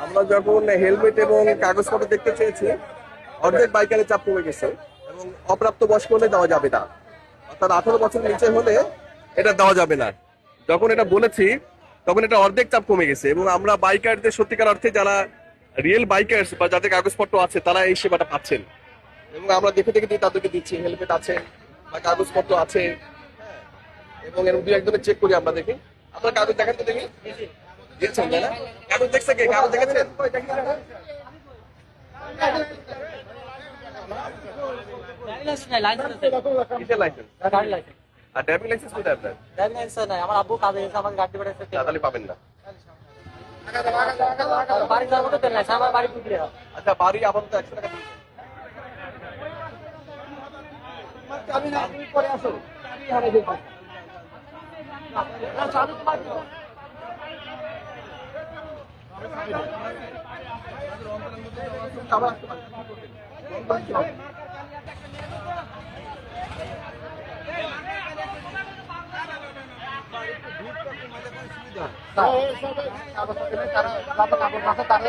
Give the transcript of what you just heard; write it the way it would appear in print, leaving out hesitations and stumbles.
আমরা যখন হেলমেট এবং কাগজপত্র দেখতে চেয়েছি, অর্ধেক বাইকারের চাপ কমে গেছে এবং অপ্রাপ্ত বয়স্ক হলে দেওয়া যাবে না, অর্থাৎ 18 বছর নিচে হলে এটা দেওয়া যাবে না। যখন এটা বলেছি তখন এটা অর্ধেক চাপ কমে গেছে এবং আমরা বাইকারদের সত্যিকার অর্থে যারা রিয়েল বাইকার্স বা যাদের কাগজপত্র আছে তারা এই সেবাটা পাচ্ছেন এবং আমরা দেখে দেখে তাদেরকে দিচ্ছি হেলমেট আছে বা কাগজপত্র আছে। হ্যাঁ, এবং এর দু একজনের চেক করি আমরা, দেখি আপনার কাগজ দেখান তো দেখি। দিয়েছেন তাই না? কাগজ দেখছে কে? কাগজ দেখেছেন? কিসের লাইসেন্স? আর ড্রাইভিং লাইসেন্স কোথায় আপনার? আমার আব্বু কাজে গেছে, আমাকে গাড়ি পাঠাচ্ছে। তাহলে পাবেন না। বাড়ি যাওয়ার মতো তেল নাই, আমার বাড়ি পুকুরে। আচ্ছা, বাড়ি আপাতত 100 টাকা দিন। আমি না, তুমি পরে আসো। হারাই দিই। না, চাবি তোমার দিও। আবার তারা